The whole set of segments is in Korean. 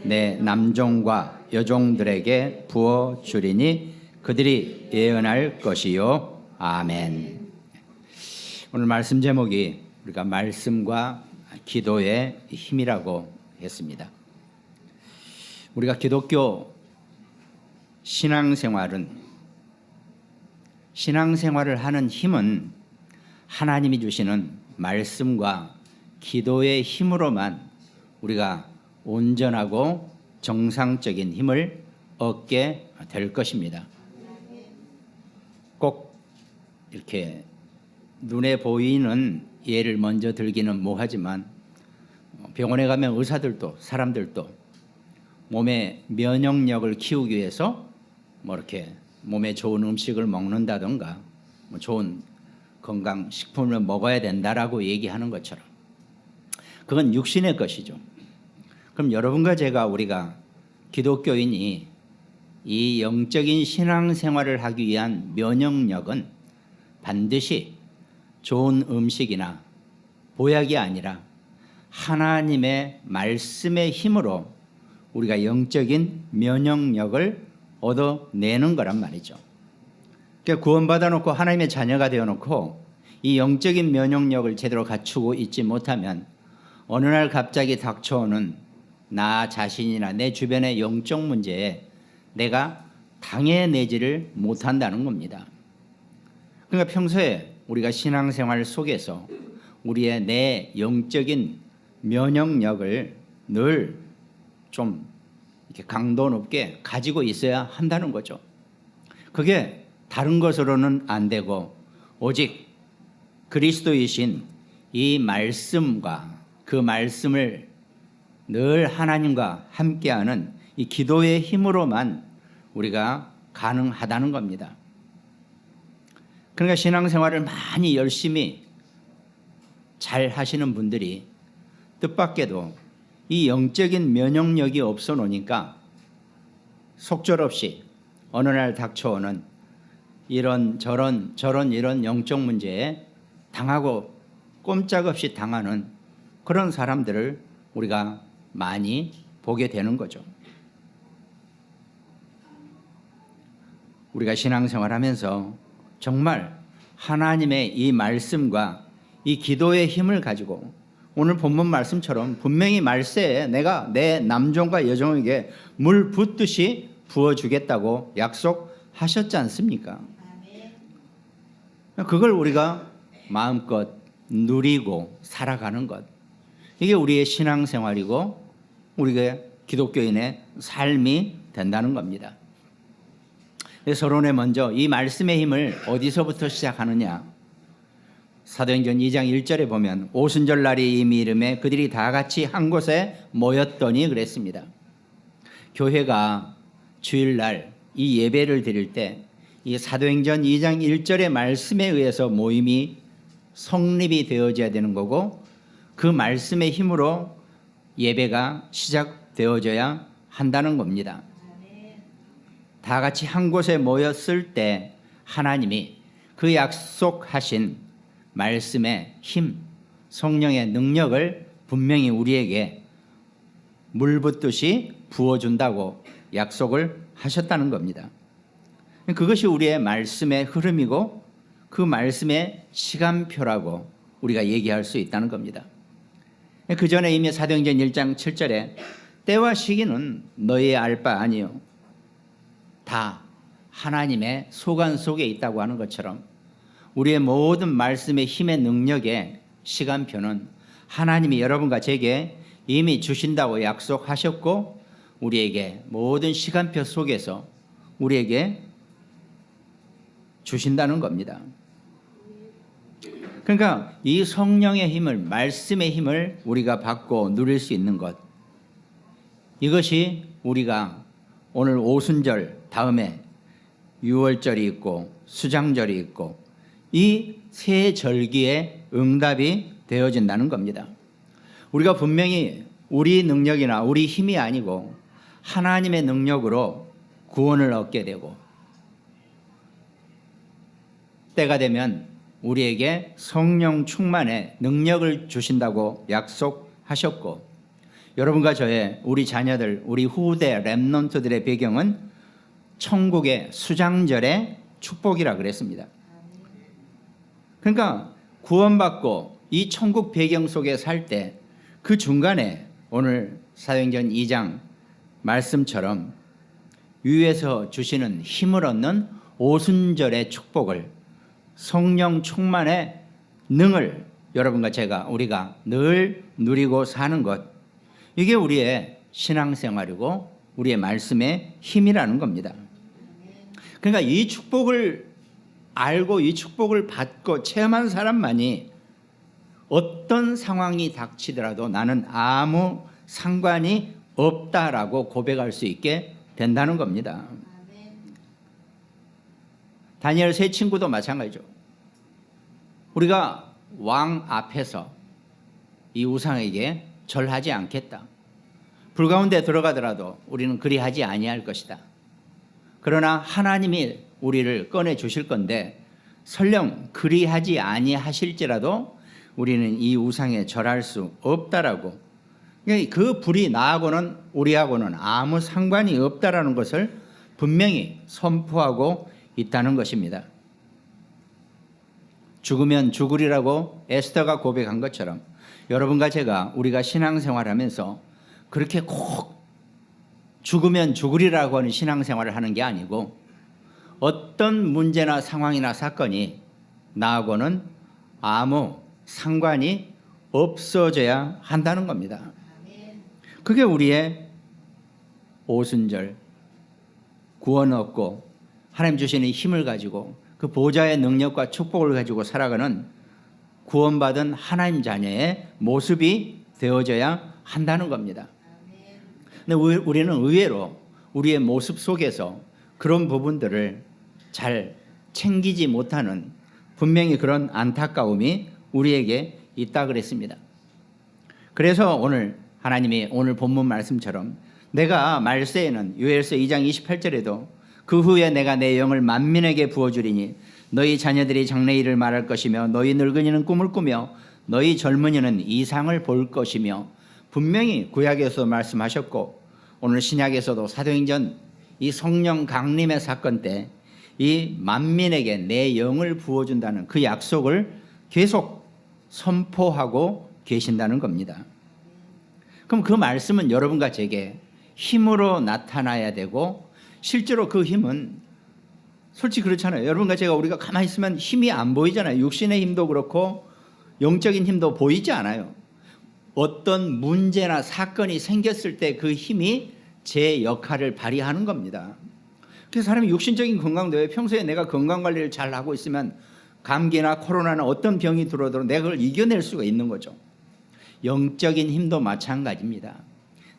내 남종과 여종들에게 부어 주리니 그들이 예언할 것이요. 아멘. 오늘 말씀 제목이 우리가 말씀과 기도의 힘이라고 했습니다. 우리가 기독교 신앙생활을 하는 힘은 하나님이 주시는 말씀과 기도의 힘으로만 우리가 온전하고 정상적인 힘을 얻게 될 것입니다. 꼭 이렇게 눈에 보이는 예를 먼저 들기는 뭐하지만 병원에 가면 의사들도 사람들도 몸의 면역력을 키우기 위해서 이렇게 몸에 좋은 음식을 먹는다든가 좋은 건강식품을 먹어야 된다라고 얘기하는 것처럼 그건 육신의 것이죠. 그럼 여러분과 우리가 기독교인이 이 영적인 신앙생활을 하기 위한 면역력은 반드시 좋은 음식이나 보약이 아니라 하나님의 말씀의 힘으로 우리가 영적인 면역력을 얻어내는 거란 말이죠. 그러니까 구원받아 놓고 하나님의 자녀가 되어 놓고 이 영적인 면역력을 제대로 갖추고 있지 못하면 어느 날 갑자기 닥쳐오는 나 자신이나 내 주변의 영적 문제에 내가 당해내지를 못한다는 겁니다. 그러니까 평소에 우리가 신앙생활 속에서 우리의 내 영적인 면역력을 늘 좀 이렇게 강도 높게 가지고 있어야 한다는 거죠. 그게 다른 것으로는 안 되고 오직 그리스도이신 이 말씀과 그 말씀을 늘 하나님과 함께하는 이 기도의 힘으로만 우리가 가능하다는 겁니다. 그러니까 신앙생활을 많이 열심히 잘 하시는 분들이 뜻밖에도 이 영적인 면역력이 없어 놓으니까 속절없이 어느 날 닥쳐오는 이런 영적 문제에 당하고 꼼짝없이 당하는 그런 사람들을 우리가 많이 보게 되는 거죠. 우리가 신앙생활하면서 정말 하나님의 이 말씀과 이 기도의 힘을 가지고 오늘 본문 말씀처럼 분명히 말세에 내가 내 남종과 여종에게 물 붓듯이 부어주겠다고 약속하셨지 않습니까? 그걸 우리가 마음껏 누리고 살아가는 것, 이게 우리의 신앙생활이고 우리의 기독교인의 삶이 된다는 겁니다. 서론에 먼저 이 말씀의 힘을 어디서부터 시작하느냐? 사도행전 2장 1절에 보면 오순절 날이 이미 이름에 그들이 다 같이 한 곳에 모였더니 그랬습니다. 교회가 주일날 이 예배를 드릴 때 이 사도행전 2장 1절의 말씀에 의해서 모임이 성립이 되어져야 되는 거고 그 말씀의 힘으로 예배가 시작되어져야 한다는 겁니다. 다 같이 한 곳에 모였을 때 하나님이 그 약속하신 말씀의 힘, 성령의 능력을 분명히 우리에게 물 붓듯이 부어준다고 약속을 하셨다는 겁니다. 그것이 우리의 말씀의 흐름이고 그 말씀의 시간표라고 우리가 얘기할 수 있다는 겁니다. 그 전에 이미 사도행전 1장 7절에 때와 시기는 너희의 알 바 아니요 다 하나님의 소관 속에 있다고 하는 것처럼 우리의 모든 말씀의 힘의 능력의 시간표는 하나님이 여러분과 제게 이미 주신다고 약속하셨고 우리에게 모든 시간표 속에서 우리에게 주신다는 겁니다. 그러니까 이 성령의 힘을, 말씀의 힘을 우리가 받고 누릴 수 있는 것, 이것이 우리가 오늘 오순절 다음에 유월절이 있고 수장절이 있고 이 세 절기의 응답이 되어진다는 겁니다. 우리가 분명히 우리 능력이나 우리 힘이 아니고 하나님의 능력으로 구원을 얻게 되고 때가 되면 우리에게 성령 충만의 능력을 주신다고 약속하셨고 여러분과 저의 우리 자녀들, 우리 후대 렘넌트들의 배경은 천국의 수장절의 축복이라 그랬습니다. 그러니까 구원받고 이 천국 배경 속에 살 때 그 중간에 오늘 사도행전 2장 말씀처럼 위에서 주시는 힘을 얻는 오순절의 축복을, 성령 충만의 능을 여러분과 우리가 늘 누리고 사는 것, 이게 우리의 신앙생활이고 우리의 말씀의 힘이라는 겁니다. 그러니까 이 축복을 알고 이 축복을 받고 체험한 사람만이 어떤 상황이 닥치더라도 나는 아무 상관이 없다라고 고백할 수 있게 된다는 겁니다. 다니엘 세 친구도 마찬가지죠. 우리가 왕 앞에서 이 우상에게 절하지 않겠다. 불 가운데 들어가더라도 우리는 그리하지 아니할 것이다. 그러나 하나님이 우리를 꺼내 주실 건데 설령 그리하지 아니하실지라도 우리는 이 우상에 절할 수 없다라고, 그 불이 나하고는 우리하고는 아무 상관이 없다라는 것을 분명히 선포하고 있다는 것입니다. 죽으면 죽으리라고 에스더가 고백한 것처럼 여러분과 우리가 신앙생활하면서 그렇게 꼭 죽으면 죽으리라고 하는 신앙생활을 하는 게 아니고 어떤 문제나 상황이나 사건이 나하고는 아무 상관이 없어져야 한다는 겁니다. 그게 우리의 오순절, 구원 얻고 하나님 주시는 힘을 가지고 그 보좌의 능력과 축복을 가지고 살아가는 구원받은 하나님 자녀의 모습이 되어져야 한다는 겁니다. 근데 우리는 의외로 우리의 모습 속에서 그런 부분들을 잘 챙기지 못하는 분명히 그런 안타까움이 우리에게 있다 그랬습니다. 그래서 오늘 하나님이 오늘 본문 말씀처럼 내가 말세에는 요엘서 2장 28절에도 그 후에 내가 내 영을 만민에게 부어주리니 너희 자녀들이 장래일을 말할 것이며 너희 늙은이는 꿈을 꾸며 너희 젊은이는 이상을 볼 것이며 분명히 구약에서 말씀하셨고 오늘 신약에서도 사도행전 이 성령 강림의 사건 때 이 만민에게 내 영을 부어준다는 그 약속을 계속 선포하고 계신다는 겁니다. 그럼 그 말씀은 여러분과 제게 힘으로 나타나야 되고 실제로 그 힘은 솔직히 그렇잖아요. 여러분과 우리가 가만히 있으면 힘이 안 보이잖아요. 육신의 힘도 그렇고 영적인 힘도 보이지 않아요. 어떤 문제나 사건이 생겼을 때 그 힘이 제 역할을 발휘하는 겁니다. 그래서 사람이 육신적인 건강도 왜 평소에 내가 건강관리를 잘 하고 있으면 감기나 코로나나 어떤 병이 들어도 내가 그걸 이겨낼 수가 있는 거죠. 영적인 힘도 마찬가지입니다.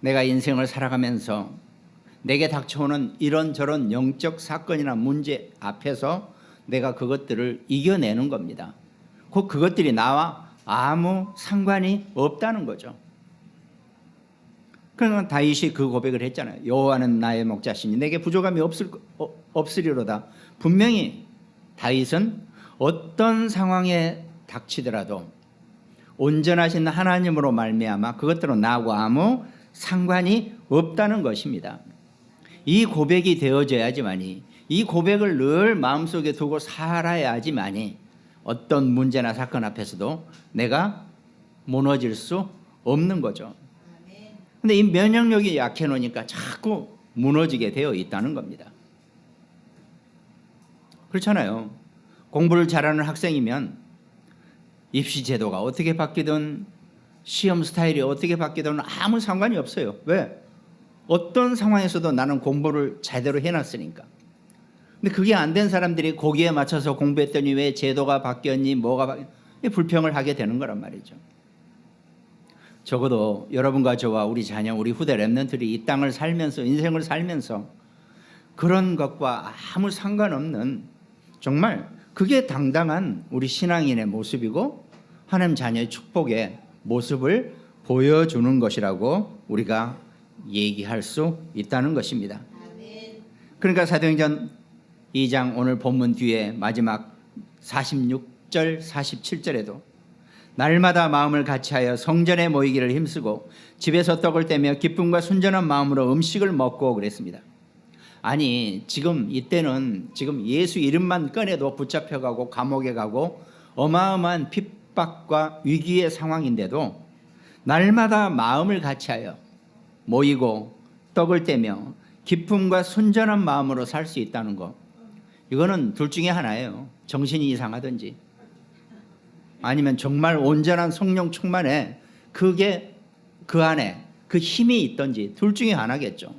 내가 인생을 살아가면서 내게 닥쳐오는 이런저런 영적 사건이나 문제 앞에서 내가 그것들을 이겨내는 겁니다. 곧 그것들이 나와 아무 상관이 없다는 거죠. 그러니까 다윗이 그 고백을 했잖아요. 여호와는 나의 목자시니 내게 부족함이 없으리로다. 분명히 다윗은 어떤 상황에 닥치더라도 온전하신 하나님으로 말미암아 그것들은 나하고 아무 상관이 없다는 것입니다. 이 고백이 되어져야지만이, 이 고백을 늘 마음속에 두고 살아야지만이 어떤 문제나 사건 앞에서도 내가 무너질 수 없는 거죠. 근데 이 면역력이 약해 놓으니까 자꾸 무너지게 되어 있다는 겁니다. 그렇잖아요. 공부를 잘하는 학생이면 입시 제도가 어떻게 바뀌든 시험 스타일이 어떻게 바뀌든 아무 상관이 없어요. 왜? 어떤 상황에서도 나는 공부를 제대로 해놨으니까. 근데 그게 안 된 사람들이 거기에 맞춰서 공부했더니 왜 제도가 바뀌었니, 뭐가 바뀌었니, 불평을 하게 되는 거란 말이죠. 적어도 여러분과 저와 우리 자녀, 우리 후대 렘넌트들이 이 땅을 살면서, 인생을 살면서 그런 것과 아무 상관없는, 정말 그게 당당한 우리 신앙인의 모습이고 하나님 자녀의 축복의 모습을 보여주는 것이라고 우리가 얘기할 수 있다는 것입니다. 그러니까 사도행전 2장 오늘 본문 뒤에 마지막 46절 47절에도 날마다 마음을 같이하여 성전에 모이기를 힘쓰고 집에서 떡을 떼며 기쁨과 순전한 마음으로 음식을 먹고 그랬습니다. 아니 지금 이때는 지금 예수 이름만 꺼내도 붙잡혀가고 감옥에 가고 어마어마한 핍박과 위기의 상황인데도 날마다 마음을 같이하여 모이고 떡을 떼며 기쁨과 순전한 마음으로 살 수 있다는 것, 이거는 둘 중에 하나예요. 정신이 이상하든지 아니면 정말 온전한 성령 충만에 그게 그 안에 그 힘이 있든지 둘 중에 하나겠죠.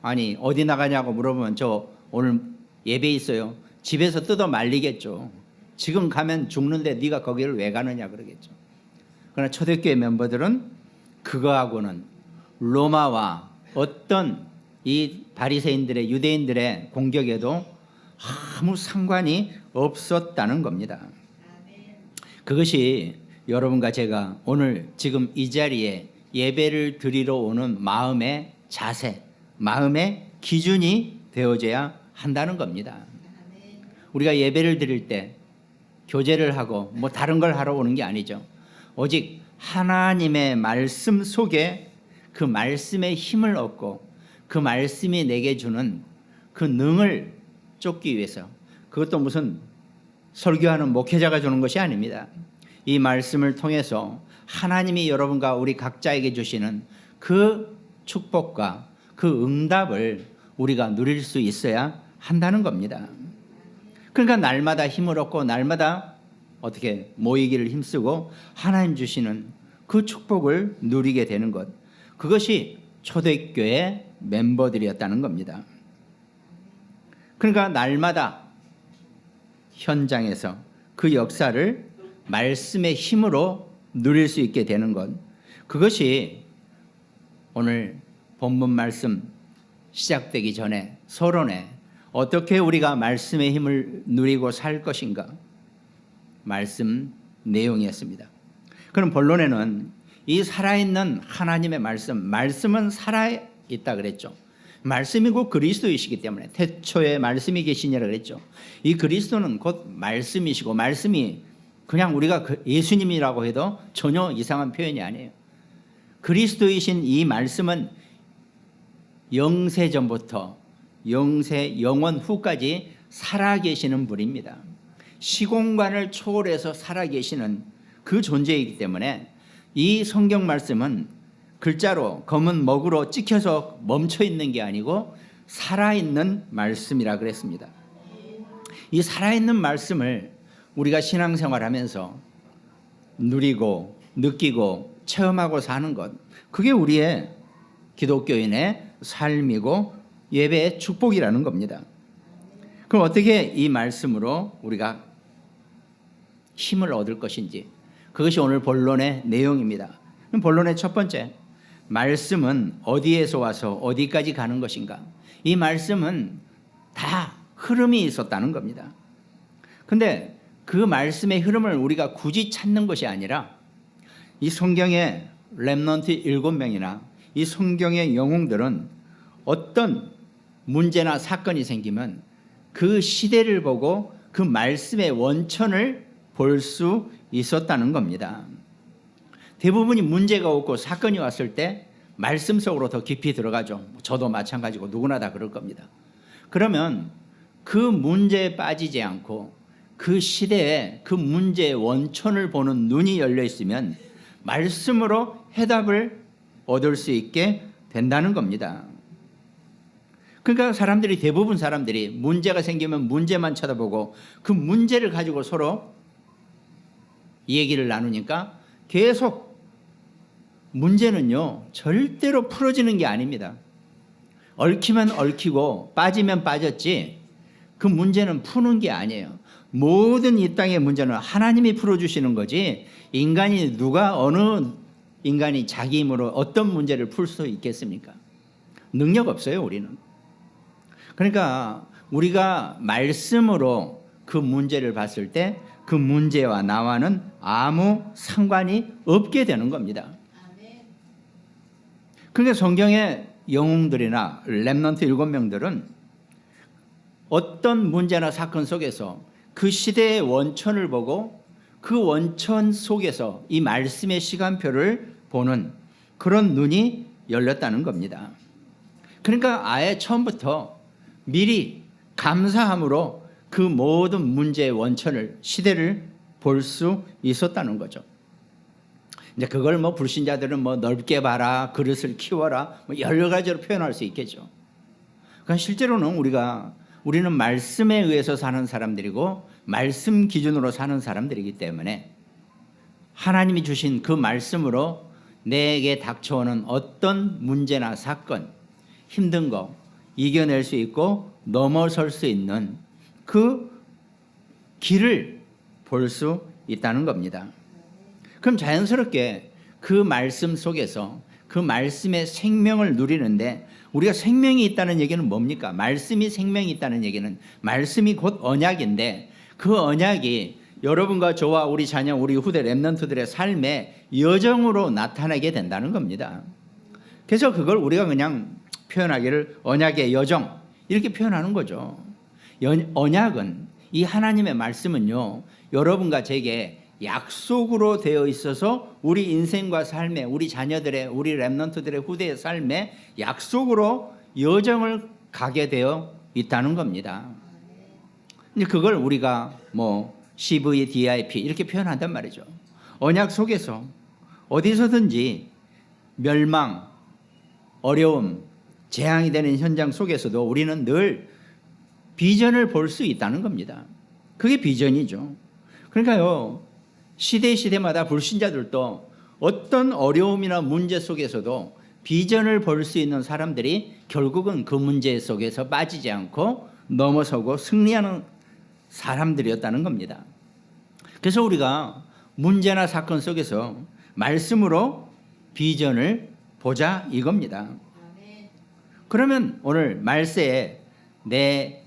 아니 어디 나가냐고 물어보면 저 오늘 예배 있어요. 집에서 뜯어 말리겠죠. 지금 가면 죽는데 네가 거기를 왜 가느냐 그러겠죠. 그러나 초대교회 멤버들은 그거하고는 로마와 어떤 이 바리새인들의 유대인들의 공격에도 아무 상관이 없었다는 겁니다. 그것이 여러분과 제가 오늘 지금 이 자리에 예배를 드리러 오는 마음의 자세, 마음의 기준이 되어져야 한다는 겁니다. 우리가 예배를 드릴 때 교제를 하고 뭐 다른 걸 하러 오는 게 아니죠. 오직 하나님의 말씀 속에 그 말씀의 힘을 얻고 그 말씀이 내게 주는 그 능을 쫓기 위해서, 그것도 무슨 설교하는 목회자가 주는 것이 아닙니다. 이 말씀을 통해서 하나님이 여러분과 우리 각자에게 주시는 그 축복과 그 응답을 우리가 누릴 수 있어야 한다는 겁니다. 그러니까 날마다 힘을 얻고 날마다 어떻게 모이기를 힘쓰고 하나님 주시는 그 축복을 누리게 되는 것, 그것이 초대교회 멤버들이었다는 겁니다. 그러니까 날마다 현장에서 그 역사를 말씀의 힘으로 누릴 수 있게 되는 것, 그것이 오늘 본문 말씀 시작되기 전에 서론에 어떻게 우리가 말씀의 힘을 누리고 살 것인가 말씀 내용이었습니다. 그럼 본론에는 이 살아있는 하나님의 말씀은 살아있다 그랬죠. 말씀이 곧 그리스도이시기 때문에 태초에 말씀이 계시니라 그랬죠. 이 그리스도는 곧 말씀이시고, 말씀이 그냥 우리가 예수님이라고 해도 전혀 이상한 표현이 아니에요. 그리스도이신 이 말씀은 영세 전부터 영세 영원 후까지 살아계시는 분입니다. 시공간을 초월해서 살아계시는 그 존재이기 때문에 이 성경 말씀은 글자로 검은 먹으로 찍혀서 멈춰 있는 게 아니고 살아있는 말씀이라 그랬습니다. 이 살아있는 말씀을 우리가 신앙생활하면서 누리고 느끼고 체험하고 사는 것, 그게 우리의 기독교인의 삶이고 예배의 축복이라는 겁니다. 그럼 어떻게 이 말씀으로 우리가 힘을 얻을 것인지, 그것이 오늘 본론의 내용입니다. 그럼 본론의 첫 번째, 말씀은 어디에서 와서 어디까지 가는 것인가? 이 말씀은 다 흐름이 있었다는 겁니다. 근데 그 말씀의 흐름을 우리가 굳이 찾는 것이 아니라 이 성경의 렘넌트 7명이나 이 성경의 영웅들은 어떤 문제나 사건이 생기면 그 시대를 보고 그 말씀의 원천을 볼 수 있었다는 겁니다. 대부분이 문제가 없고 사건이 왔을 때 말씀 속으로 더 깊이 들어가죠. 저도 마찬가지고 누구나 다 그럴 겁니다. 그러면 그 문제에 빠지지 않고 그 시대에 그 문제의 원천을 보는 눈이 열려 있으면 말씀으로 해답을 얻을 수 있게 된다는 겁니다. 그러니까 대부분 사람들이 문제가 생기면 문제만 쳐다보고 그 문제를 가지고 서로 얘기를 나누니까 계속 문제는요 절대로 풀어지는 게 아닙니다. 얽히면 얽히고 빠지면 빠졌지 그 문제는 푸는 게 아니에요. 모든 이 땅의 문제는 하나님이 풀어주시는 거지, 인간이 어느 인간이 자기 힘으로 어떤 문제를 풀 수 있겠습니까? 능력 없어요, 우리는. 그러니까 우리가 말씀으로 그 문제를 봤을 때 그 문제와 나와는 아무 상관이 없게 되는 겁니다. 그러니까 성경의 영웅들이나 렘넌트 7명들은 어떤 문제나 사건 속에서 그 시대의 원천을 보고 그 원천 속에서 이 말씀의 시간표를 보는 그런 눈이 열렸다는 겁니다. 그러니까 아예 처음부터 미리 감사함으로 그 모든 문제의 원천을, 시대를 볼 수 있었다는 거죠. 이제 그걸 뭐 불신자들은 뭐 넓게 봐라, 그릇을 키워라, 뭐 여러 가지로 표현할 수 있겠죠. 그러니까 실제로는 우리는 말씀에 의해서 사는 사람들이고 말씀 기준으로 사는 사람들이기 때문에 하나님이 주신 그 말씀으로 내게 닥쳐오는 어떤 문제나 사건, 힘든 거 이겨낼 수 있고 넘어설 수 있는 그 길을 볼 수 있다는 겁니다. 그럼 자연스럽게 그 말씀 속에서 그 말씀의 생명을 누리는데, 우리가 생명이 있다는 얘기는 뭡니까? 말씀이 생명이 있다는 얘기는 말씀이 곧 언약인데, 그 언약이 여러분과 저와 우리 자녀, 우리 후대 렘넌트들의 삶의 여정으로 나타나게 된다는 겁니다. 그래서 그걸 우리가 그냥 표현하기를 언약의 여정 이렇게 표현하는 거죠. 언약은, 이 하나님의 말씀은요, 여러분과 제게 약속으로 되어 있어서 우리 인생과 삶에, 우리 자녀들의, 우리 렘넌트들의 후대의 삶에 약속으로 여정을 가게 되어 있다는 겁니다. 근데 그걸 우리가 뭐 CVDIP 이렇게 표현한단 말이죠. 언약 속에서 어디서든지 멸망, 어려움, 재앙이 되는 현장 속에서도 우리는 늘 비전을 볼 수 있다는 겁니다. 그게 비전이죠. 그러니까요, 시대마다 불신자들도 어떤 어려움이나 문제 속에서도 비전을 볼 수 있는 사람들이 결국은 그 문제 속에서 빠지지 않고 넘어서고 승리하는 사람들이었다는 겁니다. 그래서 우리가 문제나 사건 속에서 말씀으로 비전을 보자 이겁니다. 그러면 오늘 말세에 내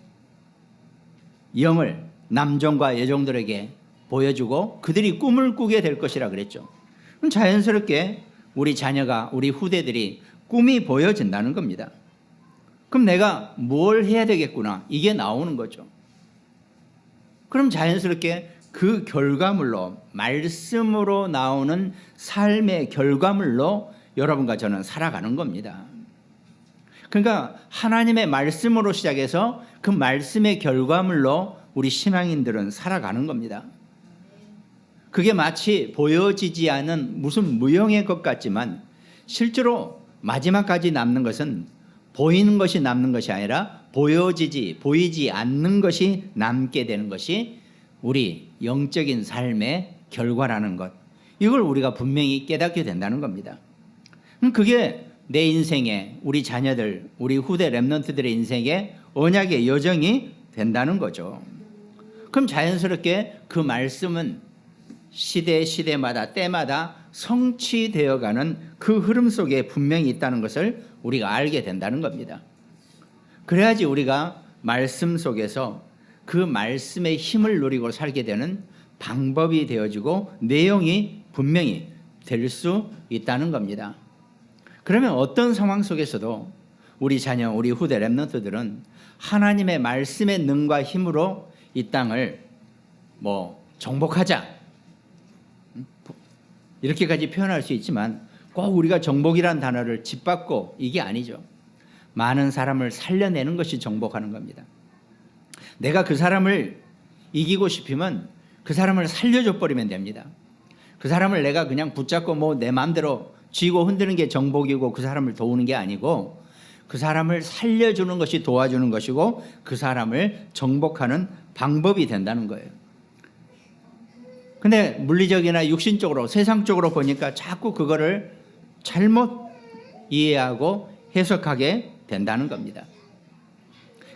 영을 남종과 여종들에게 보여주고 그들이 꿈을 꾸게 될 것이라 그랬죠. 그럼 자연스럽게 우리 자녀가, 우리 후대들이 꿈이 보여진다는 겁니다. 그럼 내가 뭘 해야 되겠구나, 이게 나오는 거죠. 그럼 자연스럽게 그 결과물로, 말씀으로 나오는 삶의 결과물로 여러분과 저는 살아가는 겁니다. 그러니까 하나님의 말씀으로 시작해서 그 말씀의 결과물로 우리 신앙인들은 살아가는 겁니다. 그게 마치 보여지지 않은 무슨 무용의 것 같지만 실제로 마지막까지 남는 것은 보이는 것이 남는 것이 아니라 보이지 않는 것이 남게 되는 것이 우리 영적인 삶의 결과라는 것, 이걸 우리가 분명히 깨닫게 된다는 겁니다. 그게 내 인생에, 우리 자녀들, 우리 후대 렘넌트들의 인생에 언약의 여정이 된다는 거죠. 그럼 자연스럽게 그 말씀은 시대마다 때마다 성취되어가는 그 흐름 속에 분명히 있다는 것을 우리가 알게 된다는 겁니다. 그래야지 우리가 말씀 속에서 그 말씀의 힘을 누리고 살게 되는 방법이 되어지고 내용이 분명히 될 수 있다는 겁니다. 그러면 어떤 상황 속에서도 우리 자녀, 우리 후대 렘넌트들은 하나님의 말씀의 능과 힘으로 이 땅을 뭐 정복하자 이렇게까지 표현할 수 있지만 꼭 우리가 정복이란 단어를 짓밟고 이게 아니죠. 많은 사람을 살려내는 것이 정복하는 겁니다. 내가 그 사람을 이기고 싶으면 그 사람을 살려줘 버리면 됩니다. 그 사람을 내가 그냥 붙잡고 뭐 내 마음대로 쥐고 흔드는 게 정복이고 그 사람을 도우는 게 아니고 그 사람을 살려주는 것이 도와주는 것이고 그 사람을 정복하는 방법이 된다는 거예요. 근데 물리적이나 육신적으로, 세상적으로 보니까 자꾸 그거를 잘못 이해하고 해석하게 된다는 겁니다.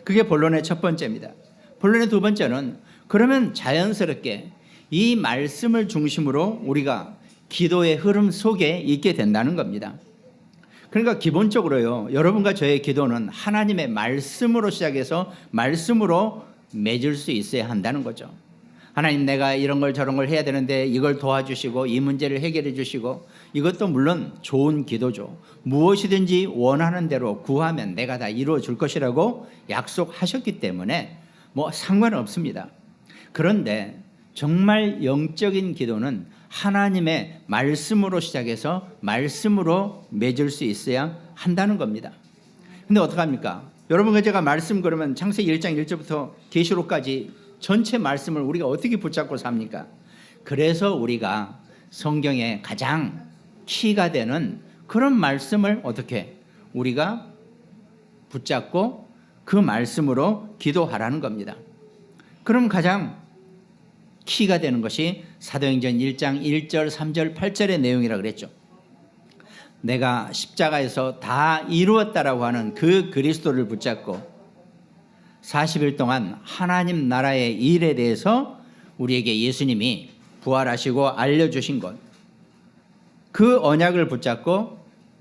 그게 본론의 첫 번째입니다. 본론의 두 번째는 그러면 자연스럽게 이 말씀을 중심으로 우리가 기도의 흐름 속에 있게 된다는 겁니다. 그러니까 기본적으로요, 여러분과 저의 기도는 하나님의 말씀으로 시작해서 말씀으로 맺을 수 있어야 한다는 거죠. 하나님, 내가 이런 걸 저런 걸 해야 되는데 이걸 도와주시고 이 문제를 해결해 주시고, 이것도 물론 좋은 기도죠. 무엇이든지 원하는 대로 구하면 내가 다 이루어 줄 것이라고 약속하셨기 때문에 뭐 상관없습니다. 그런데 정말 영적인 기도는 하나님의 말씀으로 시작해서 말씀으로 맺을 수 있어야 한다는 겁니다. 근데 어떡합니까? 여러분과 제가 말씀 그러면 창세기 1장 1절부터 계시록까지 전체 말씀을 우리가 어떻게 붙잡고 삽니까? 그래서 우리가 성경에 가장 키가 되는 그런 말씀을 어떻게 우리가 붙잡고 그 말씀으로 기도하라는 겁니다. 그럼 가장 키가 되는 것이 사도행전 1장 1절 3절 8절의 내용이라 그랬죠. 내가 십자가에서 다 이루었다라고 하는 그 그리스도를 붙잡고 40일 동안 하나님 나라의 일에 대해서 우리에게 예수님이 부활하시고 알려주신 것, 그 언약을 붙잡고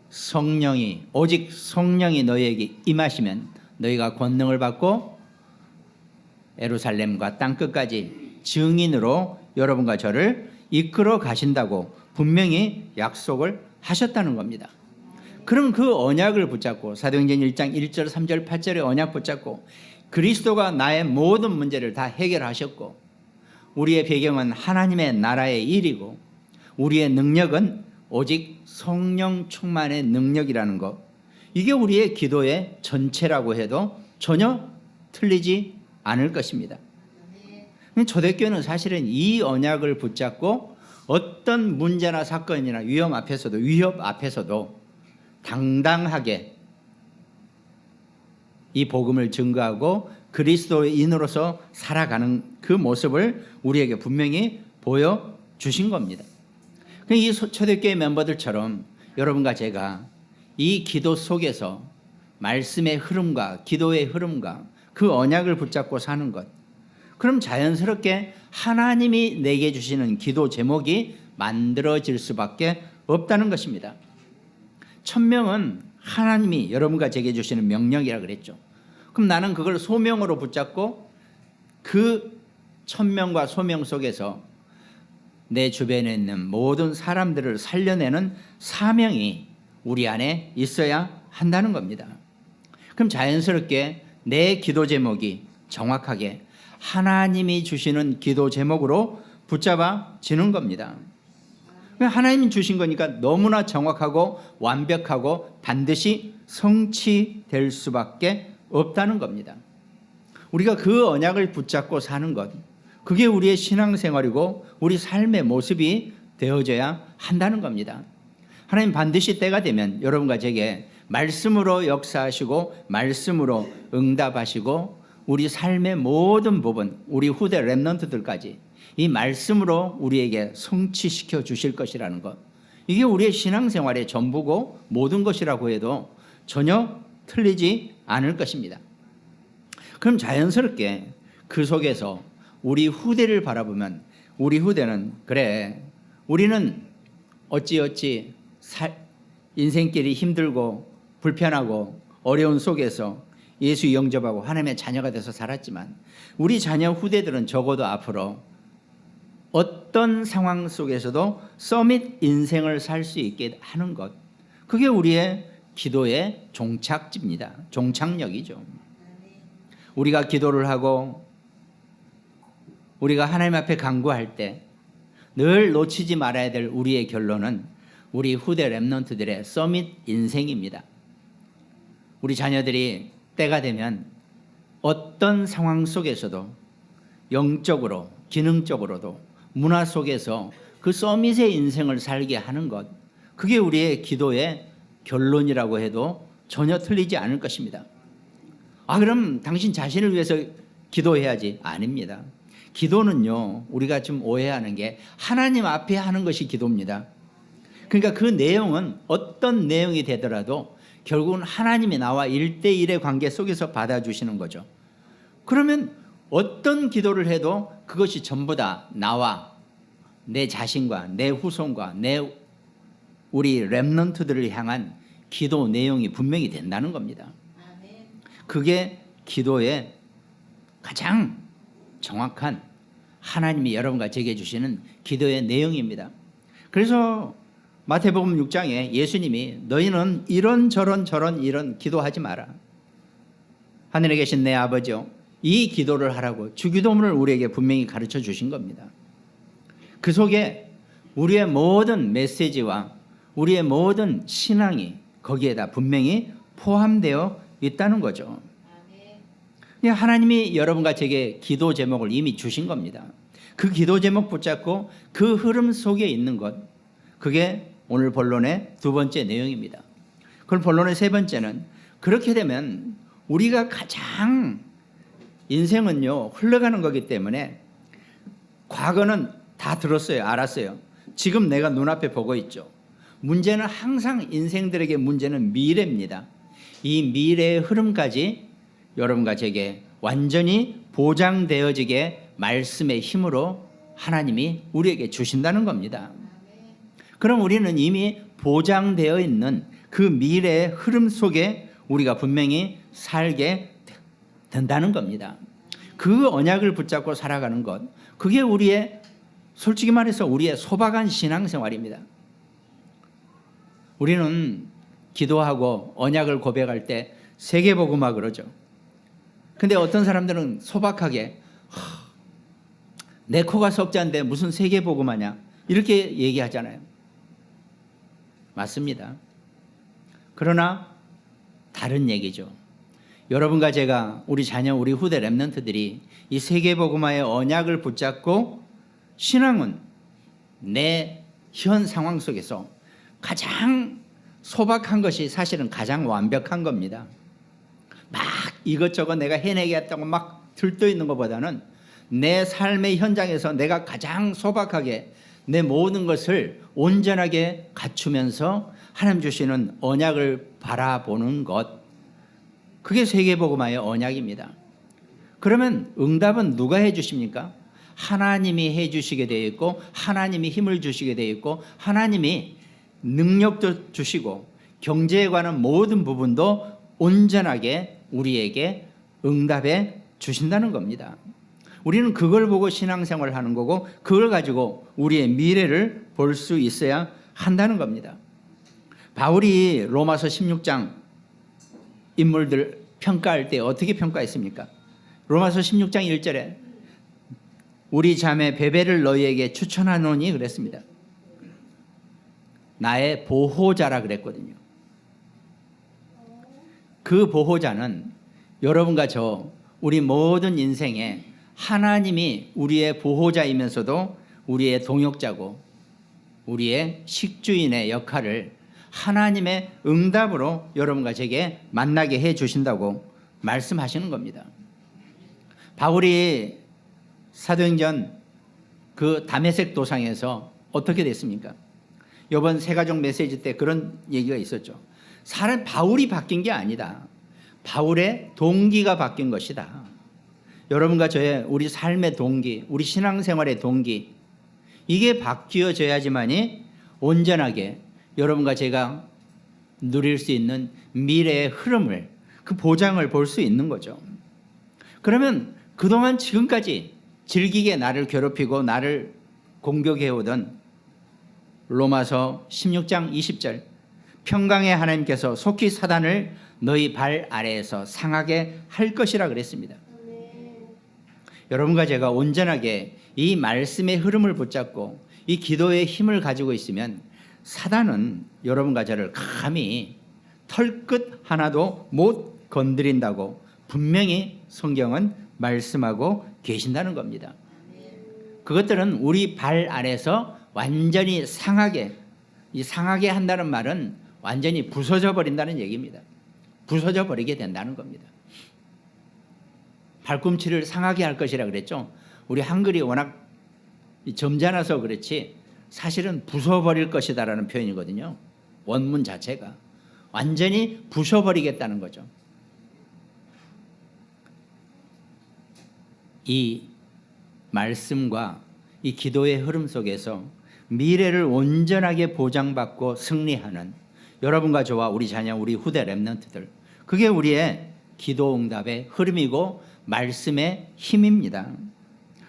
성령이 오직 성령이 너희에게 임하시면 너희가 권능을 받고 예루살렘과 땅끝까지 증인으로 여러분과 저를 이끌어 가신다고 분명히 약속을 하셨다는 겁니다. 그럼 그 언약을 붙잡고 사도행전 1장 1절 3절 8절의 언약 붙잡고 그리스도가 나의 모든 문제를 다 해결하셨고 우리의 배경은 하나님의 나라의 일이고 우리의 능력은 오직 성령 충만의 능력이라는 것, 이게 우리의 기도의 전체라고 해도 전혀 틀리지 않을 것입니다. 초대교회는 사실은 이 언약을 붙잡고 어떤 문제나 사건이나 위협 앞에서도 당당하게 이 복음을 증거하고 그리스도인으로서 살아가는 그 모습을 우리에게 분명히 보여주신 겁니다. 이 초대교회 멤버들처럼 여러분과 제가 이 기도 속에서 말씀의 흐름과 기도의 흐름과 그 언약을 붙잡고 사는 것, 그럼 자연스럽게 하나님이 내게 주시는 기도 제목이 만들어질 수밖에 없다는 것입니다. 천명은 하나님이 여러분과 제게 주시는 명령이라 그랬죠. 그럼 나는 그걸 소명으로 붙잡고 그 천명과 소명 속에서 내 주변에 있는 모든 사람들을 살려내는 사명이 우리 안에 있어야 한다는 겁니다. 그럼 자연스럽게 내 기도 제목이 정확하게 하나님이 주시는 기도 제목으로 붙잡아지는 겁니다. 하나님이 주신 거니까 너무나 정확하고 완벽하고 반드시 성취될 수밖에 없다는 겁니다. 우리가 그 언약을 붙잡고 사는 것, 그게 우리의 신앙생활이고 우리 삶의 모습이 되어져야 한다는 겁니다. 하나님 반드시 때가 되면 여러분과 제게 말씀으로 역사하시고 말씀으로 응답하시고 우리 삶의 모든 부분, 우리 후대 렘넌트들까지 이 말씀으로 우리에게 성취시켜 주실 것이라는 것, 이게 우리의 신앙생활의 전부고 모든 것이라고 해도 전혀 틀리지 않을 것입니다. 그럼 자연스럽게 그 속에서 우리 후대를 바라보면 우리 후대는 그래, 우리는 어찌어찌 인생길이 힘들고 불편하고 어려운 속에서 예수 영접하고 하나님의 자녀가 돼서 살았지만 우리 자녀 후대들은 적어도 앞으로 어떤 상황 속에서도 서밋 인생을 살 수 있게 하는 것, 그게 우리의 기도의 종착지입니다. 종착역이죠. 우리가 기도를 하고 우리가 하나님 앞에 간구할 때 늘 놓치지 말아야 될 우리의 결론은 우리 후대 렘넌트들의 서밋 인생입니다. 우리 자녀들이 때가 되면 어떤 상황 속에서도 영적으로 기능적으로도 문화 속에서 그 서밋의 인생을 살게 하는 것, 그게 우리의 기도의 결론이라고 해도 전혀 틀리지 않을 것입니다. 그럼 당신 자신을 위해서 기도해야지. 아닙니다. 기도는요, 우리가 좀 오해하는 게 하나님 앞에 하는 것이 기도입니다. 그러니까 그 내용은 어떤 내용이 되더라도 결국은 하나님이 나와 1대1의 관계 속에서 받아주시는 거죠. 그러면 어떤 기도를 해도 그것이 전부 다 나와 내 자신과 내 후손과 우리 렘넌트들을 향한 기도 내용이 분명히 된다는 겁니다. 그게 기도의 가장 정확한 하나님이 여러분과 제게 주시는 기도의 내용입니다. 그래서 마태복음 6장에 예수님이 너희는 이런 기도하지 마라. 하늘에 계신 내 아버지요, 이 기도를 하라고 주기도문을 우리에게 분명히 가르쳐 주신 겁니다. 그 속에 우리의 모든 메시지와 우리의 모든 신앙이 거기에다 분명히 포함되어 있다는 거죠. 하나님이 여러분과 제게 기도 제목을 이미 주신 겁니다. 그 기도 제목 붙잡고 그 흐름 속에 있는 것, 그게 오늘 본론의 두 번째 내용입니다. 그럼 본론의 세 번째는, 그렇게 되면 우리가 가장 인생은요 흘러가는 거기 때문에 과거는 다 들었어요, 알았어요. 지금 내가 눈앞에 보고 있죠. 문제는 항상 인생들에게 문제는 미래입니다. 이 미래의 흐름까지 여러분과 제게 완전히 보장되어지게 말씀의 힘으로 하나님이 우리에게 주신다는 겁니다. 그럼 우리는 이미 보장되어 있는 그 미래의 흐름 속에 우리가 분명히 살게 된다는 겁니다. 그 언약을 붙잡고 살아가는 것, 그게 우리의, 솔직히 말해서 우리의 소박한 신앙생활입니다. 우리는 기도하고 언약을 고백할 때 세계복음화 그러죠. 근데 어떤 사람들은 소박하게 내 코가 석자인데 무슨 세계복음화냐 이렇게 얘기하잖아요. 맞습니다. 그러나 다른 얘기죠. 여러분과 제가, 우리 자녀, 우리 후대 렘넌트들이 이 세계복음화의 언약을 붙잡고 신앙은 내 현 상황 속에서 가장 소박한 것이 사실은 가장 완벽한 겁니다. 막 이것저것 내가 해내겠다고 막 들떠 있는 것보다는 내 삶의 현장에서 내가 가장 소박하게 내 모든 것을 온전하게 갖추면서 하나님 주시는 언약을 바라보는 것, 그게 세계복음화의 언약입니다. 그러면 응답은 누가 해 주십니까? 하나님이 해 주시게 되어 있고, 하나님이 힘을 주시게 되어 있고, 하나님이 능력도 주시고, 경제에 관한 모든 부분도 온전하게 우리에게 응답해 주신다는 겁니다. 우리는 그걸 보고 신앙생활을 하는 거고, 그걸 가지고 우리의 미래를 볼 수 있어야 한다는 겁니다. 바울이 로마서 16장 인물들 평가할 때 어떻게 평가했습니까? 로마서 16장 1절에 우리 자매 베베를 너희에게 추천하노니 그랬습니다. 나의 보호자라 그랬거든요. 그 보호자는 여러분과 저, 우리 모든 인생에 하나님이 우리의 보호자이면서도 우리의 동역자고 우리의 식주인의 역할을 하나님의 응답으로 여러분과 제게 만나게 해 주신다고 말씀하시는 겁니다. 바울이 사도행전 그 다메섹 도상에서 어떻게 됐습니까? 이번 새가족 메시지 때 그런 얘기가 있었죠. 사람 바울이 바뀐 게 아니다. 바울의 동기가 바뀐 것이다. 여러분과 저의 우리 삶의 동기, 우리 신앙생활의 동기, 이게 바뀌어져야지만이 온전하게 여러분과 제가 누릴 수 있는 미래의 흐름을, 그 보장을 볼 수 있는 거죠. 그러면 그동안 지금까지 질기게 나를 괴롭히고 나를 공격해오던 로마서 16장 20절, 평강의 하나님께서 속히 사단을 너희 발 아래에서 상하게 할 것이라 그랬습니다. 여러분과 제가 온전하게 이 말씀의 흐름을 붙잡고 이 기도의 힘을 가지고 있으면 사단은 여러분과 저를 감히 털끝 하나도 못 건드린다고 분명히 성경은 말씀하고 계신다는 겁니다. 그것들은 우리 발 아래서 완전히 상하게, 이 상하게 한다는 말은 완전히 부서져 버린다는 얘기입니다. 부서져 버리게 된다는 겁니다. 발꿈치를 상하게 할 것이라 그랬죠. 우리 한글이 워낙 점잖아서 그렇지 사실은 부숴버릴 것이다라는 표현이거든요. 원문 자체가 완전히 부숴버리겠다는 거죠. 이 말씀과 이 기도의 흐름 속에서 미래를 온전하게 보장받고 승리하는 여러분과 저와 우리 자녀, 우리 후대 렘넌트들, 그게 우리의 기도 응답의 흐름이고 말씀의 힘입니다.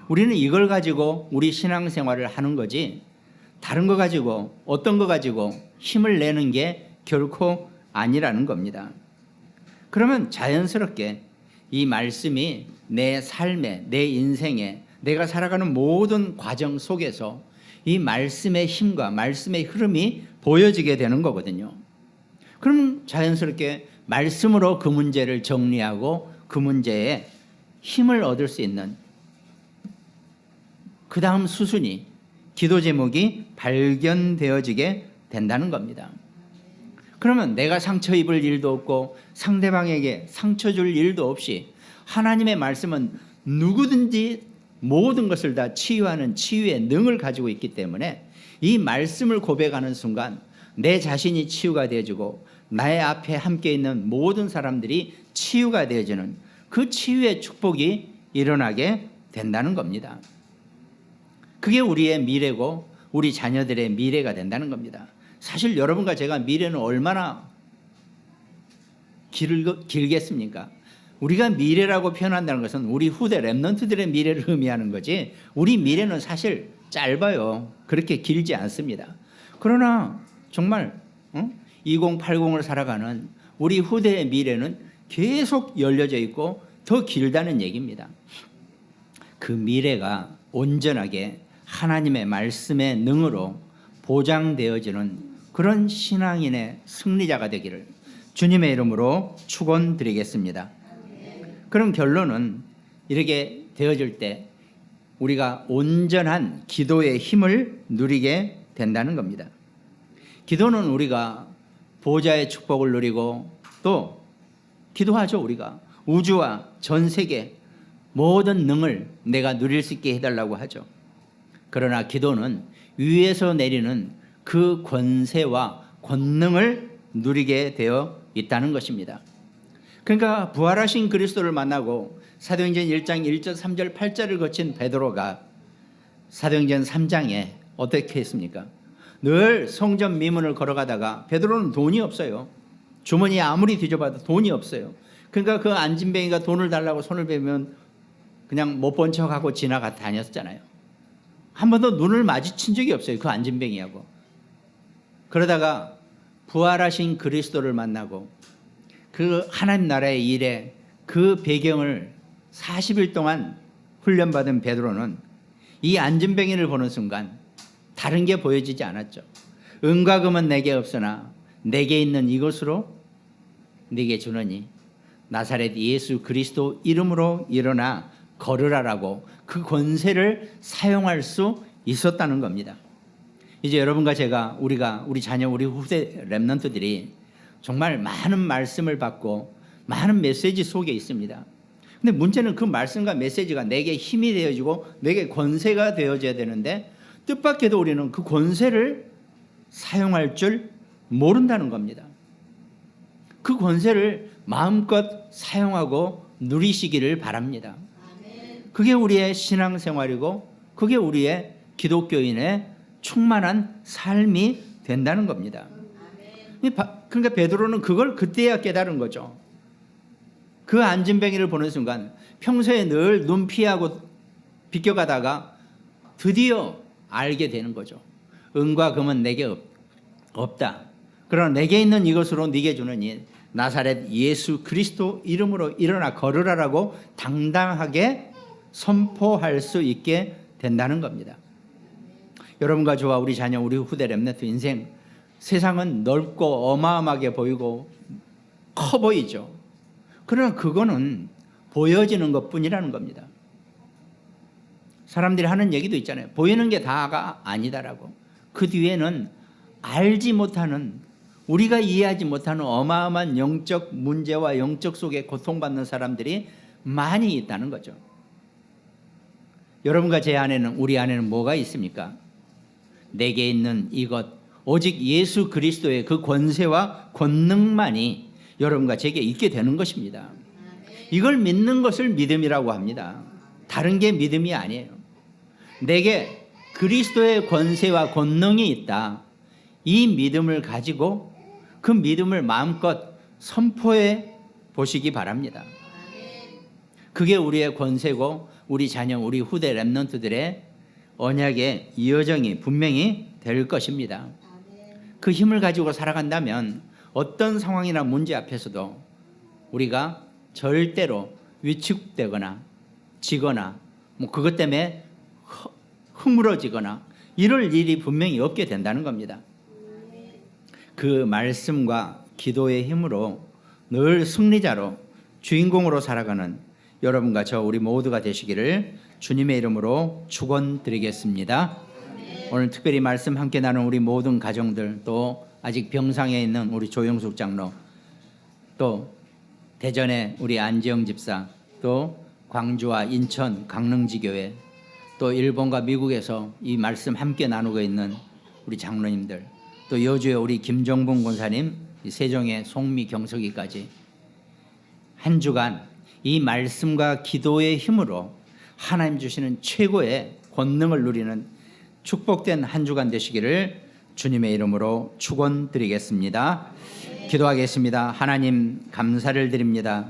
우리는 이걸 가지고 우리 신앙생활을 하는 거지 다른 거 가지고, 어떤 거 가지고 힘을 내는 게 결코 아니라는 겁니다. 그러면 자연스럽게 이 말씀이 내 삶에, 내 인생에, 내가 살아가는 모든 과정 속에서 이 말씀의 힘과 말씀의 흐름이 보여지게 되는 거거든요. 그럼 자연스럽게 말씀으로 그 문제를 정리하고 그 문제에 힘을 얻을 수 있는 그 다음 수순이, 기도 제목이 발견되어지게 된다는 겁니다. 그러면 내가 상처 입을 일도 없고 상대방에게 상처 줄 일도 없이 하나님의 말씀은 누구든지 모든 것을 다 치유하는 치유의 능을 가지고 있기 때문에 이 말씀을 고백하는 순간 내 자신이 치유가 되어지고 나의 앞에 함께 있는 모든 사람들이 치유가 되어지는 그 치유의 축복이 일어나게 된다는 겁니다. 그게 우리의 미래고 우리 자녀들의 미래가 된다는 겁니다. 사실 여러분과 제가 미래는 얼마나 길겠습니까? 우리가 미래라고 표현한다는 것은 우리 후대 렘넌트들의 미래를 의미하는 거지 우리 미래는 사실 짧아요. 그렇게 길지 않습니다. 그러나 정말 2080을 살아가는 우리 후대의 미래는 계속 열려져 있고 더 길다는 얘기입니다. 그 미래가 온전하게 하나님의 말씀의 능으로 보장되어지는 그런 신앙인의 승리자가 되기를 주님의 이름으로 축원드리겠습니다. 그럼 결론은 이렇게 되어질 때 우리가 온전한 기도의 힘을 누리게 된다는 겁니다. 기도는 우리가 보좌의 축복을 누리고 또 기도하죠. 우리가 우주와 전 세계 모든 능을 내가 누릴 수 있게 해달라고 하죠. 그러나 기도는 위에서 내리는 그 권세와 권능을 누리게 되어 있다는 것입니다. 그러니까 부활하신 그리스도를 만나고 사도행전 1장 1절 3절 8절을 거친 베드로가 사도행전 3장에 어떻게 했습니까? 늘 성전 미문을 걸어가다가 베드로는 돈이 없어요. 주머니에 아무리 뒤져봐도 돈이 없어요. 그러니까 그 안진뱅이가 돈을 달라고 손을 베면 그냥 못 본 척하고 지나가 다녔잖아요. 한 번도 눈을 마주친 적이 없어요. 그 안진뱅이하고. 그러다가 부활하신 그리스도를 만나고 그 하나님 나라의 일에 그 배경을 40일 동안 훈련받은 베드로는 이 안진뱅이를 보는 순간 다른 게 보여지지 않았죠. 은과 금은 내게 없으나 내게 있는 이것으로 네게 주노니 나사렛 예수 그리스도 이름으로 일어나 걸으라라고 그 권세를 사용할 수 있었다는 겁니다. 이제 여러분과 제가 우리 자녀 우리 후대 렘넌트들이 정말 많은 말씀을 받고 많은 메시지 속에 있습니다. 근데 문제는 그 말씀과 메시지가 내게 힘이 되어지고 내게 권세가 되어져야 되는데 뜻밖에도 우리는 그 권세를 사용할 줄 모른다는 겁니다. 그 권세를 마음껏 사용하고 누리시기를 바랍니다. 그게 우리의 신앙생활이고 그게 우리의 기독교인의 충만한 삶이 된다는 겁니다. 그러니까 베드로는 그걸 그때야 깨달은 거죠. 그 안진뱅이를 보는 순간 평소에 늘 눈 피하고 비껴가다가 드디어 알게 되는 거죠. 은과 금은 내게 없다. 그러나 내게 있는 이것으로 네게 주느니 나사렛 예수 그리스도 이름으로 일어나 걸으라라고 당당하게 선포할 수 있게 된다는 겁니다. 여러분과 저와 우리 자녀 우리 후대 렘넌트 인생 세상은 넓고 어마어마하게 보이고 커 보이죠. 그러나 그거는 보여지는 것뿐이라는 겁니다. 사람들이 하는 얘기도 있잖아요. 보이는 게 다가 아니다라고. 그 뒤에는 알지 못하는 우리가 이해하지 못하는 어마어마한 영적 문제와 영적 속에 고통받는 사람들이 많이 있다는 거죠. 여러분과 제 안에는 우리 안에는 뭐가 있습니까? 내게 있는 이것 오직 예수 그리스도의 그 권세와 권능만이 여러분과 제게 있게 되는 것입니다. 이걸 믿는 것을 믿음이라고 합니다. 다른 게 믿음이 아니에요. 내게 그리스도의 권세와 권능이 있다. 이 믿음을 가지고 그 믿음을 마음껏 선포해 보시기 바랍니다. 그게 우리의 권세고 우리 자녀 우리 후대 렘넌트들의 언약의 여정이 분명히 될 것입니다. 그 힘을 가지고 살아간다면 어떤 상황이나 문제 앞에서도 우리가 절대로 위축되거나 지거나 뭐 그것 때문에 흐물어지거나 이럴 일이 분명히 없게 된다는 겁니다. 그 말씀과 기도의 힘으로 늘 승리자로 주인공으로 살아가는 여러분과 저 우리 모두가 되시기를 주님의 이름으로 축원드리겠습니다. 오늘 특별히 말씀 함께 나눈 우리 모든 가정들, 또 아직 병상에 있는 우리 조영숙 장로, 또 대전의 우리 안지영 집사, 또 광주와 인천 강릉지교회, 또 일본과 미국에서 이 말씀 함께 나누고 있는 우리 장로님들, 또 여주의 우리 김정분 권사님, 세종의 송미 경석이까지 한 주간 이 말씀과 기도의 힘으로 하나님 주시는 최고의 권능을 누리는 축복된 한 주간 되시기를 주님의 이름으로 축원드리겠습니다. 기도하겠습니다. 하나님 감사를 드립니다.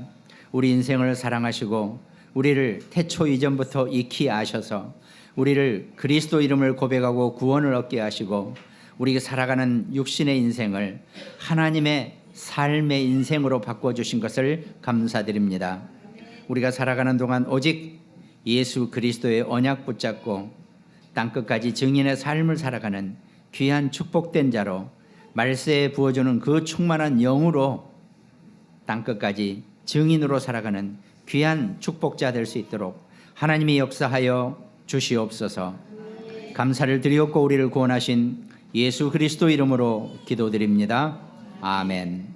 우리 인생을 사랑하시고 우리를 태초 이전부터 익히 아셔서 우리를 그리스도 이름을 고백하고 구원을 얻게 하시고 우리가 살아가는 육신의 인생을 하나님의 삶의 인생으로 바꿔주신 것을 감사드립니다. 우리가 살아가는 동안 오직 예수 그리스도의 언약 붙잡고 땅끝까지 증인의 삶을 살아가는 귀한 축복된 자로 말세에 부어주는 그 충만한 영으로 땅끝까지 증인으로 살아가는 귀한 축복자 될 수 있도록 하나님이 역사하여 주시옵소서. 감사를 드리옵고 우리를 구원하신 예수 그리스도 이름으로 기도드립니다. 아멘.